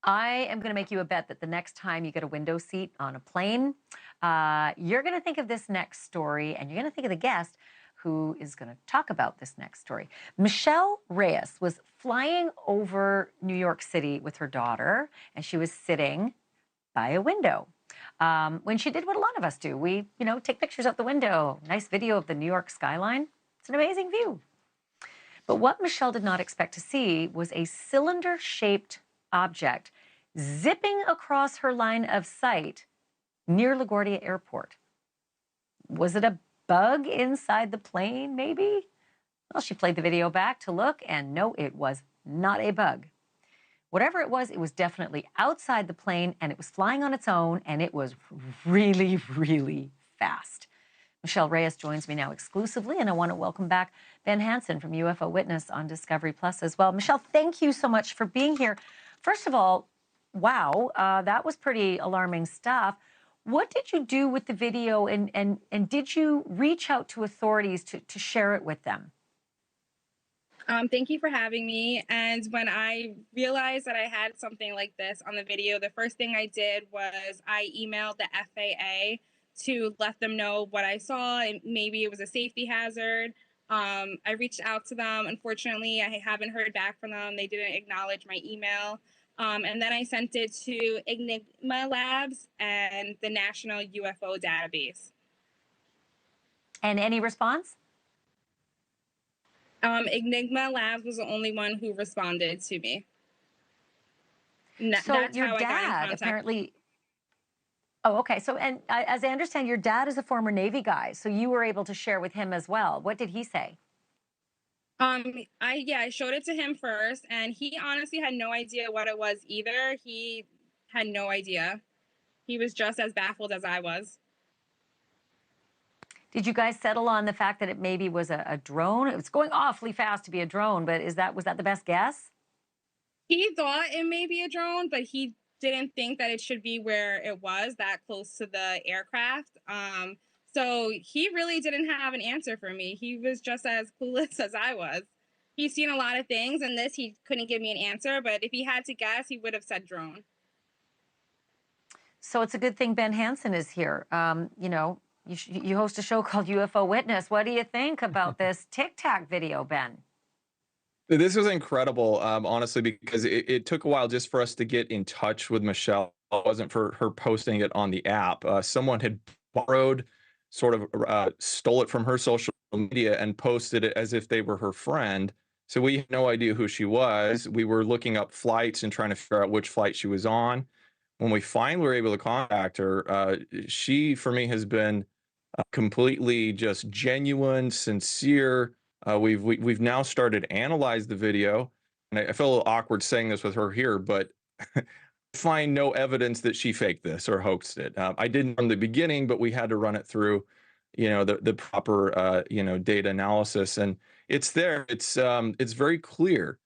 I am going to make you a bet that the next time you get a window seat on a plane, you're going to think of this next story, and you're going to think of the guest who is going to talk about this next story. Michelle Reyes was flying over New York City with her daughter, and she was sitting by a window. When she did what a lot of us do, we, take pictures out the window, nice video of the New York skyline. It's an amazing view. But what Michelle did not expect to see was a cylinder-shaped object zipping across her line of sight near LaGuardia Airport. Was it a bug inside the plane, maybe? Well, she played the video back to look, and no, it was not a bug. Whatever it was definitely outside the plane, and it was flying on its own, and it was really, really fast. Michelle Reyes joins me now exclusively, and I want to welcome back Ben Hansen from UFO Witness on Discovery Plus as well. Michelle, thank you so much for being here. First of all, wow, that was pretty alarming stuff. What did you do with the video, and did you reach out to authorities to share it with them? Thank you for having me. And when I realized that I had something like this on the video, the first thing I did was I emailed the FAA to let them know what I saw, and maybe it was a safety hazard. I reached out to them. Unfortunately, I haven't heard back from them. They didn't acknowledge my email. And then I sent it to Enigma Labs and the National UFO Database. And any response? Enigma Labs was the only one who responded to me. So That's your how I got in dad contact. apparently. Oh, okay. So, and as I understand, your dad is a former Navy guy, so you were able to share with him as well. What did he say? I showed it to him first, and he honestly had no idea what it was either. He had no idea. He was just as baffled as I was. Did you guys settle on the fact that it maybe was a drone? It was going awfully fast to be a drone, but was that the best guess? He thought it may be a drone, but he didn't think that it should be where it was, that close to the aircraft. So he really didn't have an answer for me. He was just as clueless as I was. He's seen a lot of things, and he couldn't give me an answer, but if he had to guess, he would have said drone. So it's a good thing Ben Hansen is here. You host a show called UFO Witness. What do you think about this Tic Tac video, Ben? This was incredible, honestly, because it took a while just for us to get in touch with Michelle. It wasn't for her posting it on the app. Someone had borrowed, sort of stole it from her social media and posted it as if they were her friend. So we had no idea who she was. We were looking up flights and trying to figure out which flight she was on. When we finally were able to contact her, she, for me, has been completely just genuine, sincere. We've now started to analyze the video, and I feel a little awkward saying this with her here, but find no evidence that she faked this or hoaxed it. I didn't from the beginning, but we had to run it through, the proper, data analysis, and it's there. It's very clear,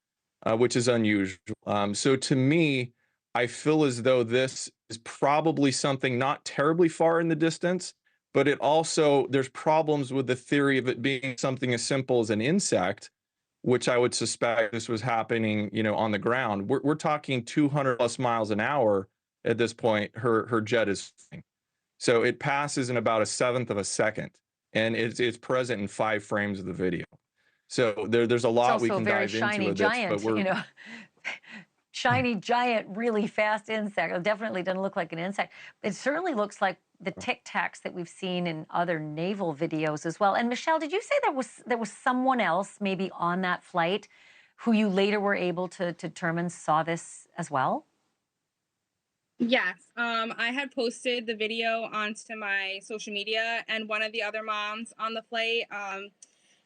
which is unusual. So to me, I feel as though this is probably something not terribly far in the distance, but there's problems with the theory of it being something as simple as an insect, which I would suspect this was happening, on the ground. We're talking 200 plus miles an hour at this point. Her jet is flying. So it passes in about a seventh of a second, and it's present in 5 frames of the video. So there's a lot we can dive into with this, but we're shiny, giant, really fast insect. It definitely doesn't look like an insect. It certainly looks like the Tic Tacs that we've seen in other naval videos as well. And Michelle, did you say there was someone else maybe on that flight who you later were able to determine saw this as well? Yes, I had posted the video onto my social media, and one of the other moms on the flight,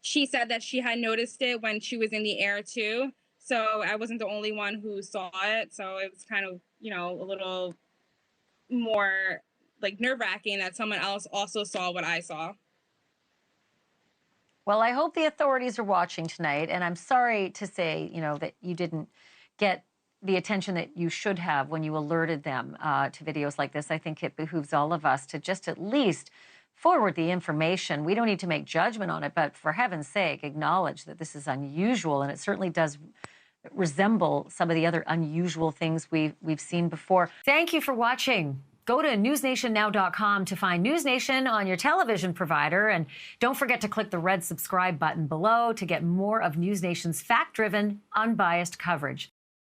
she said that she had noticed it when she was in the air too. So I wasn't the only one who saw it. So it was kind of, a little more like nerve-wracking that someone else also saw what I saw. Well, I hope the authorities are watching tonight, and I'm sorry to say, that you didn't get the attention that you should have when you alerted them to videos like this. I think it behooves all of us to just at least forward the information. We don't need to make judgment on it, but for heaven's sake, acknowledge that this is unusual, and it certainly does resemble some of the other unusual things we've seen before. Thank you for watching. Go to newsnationnow.com to find NewsNation on your television provider. And don't forget to click the red subscribe button below to get more of NewsNation's fact-driven, unbiased coverage.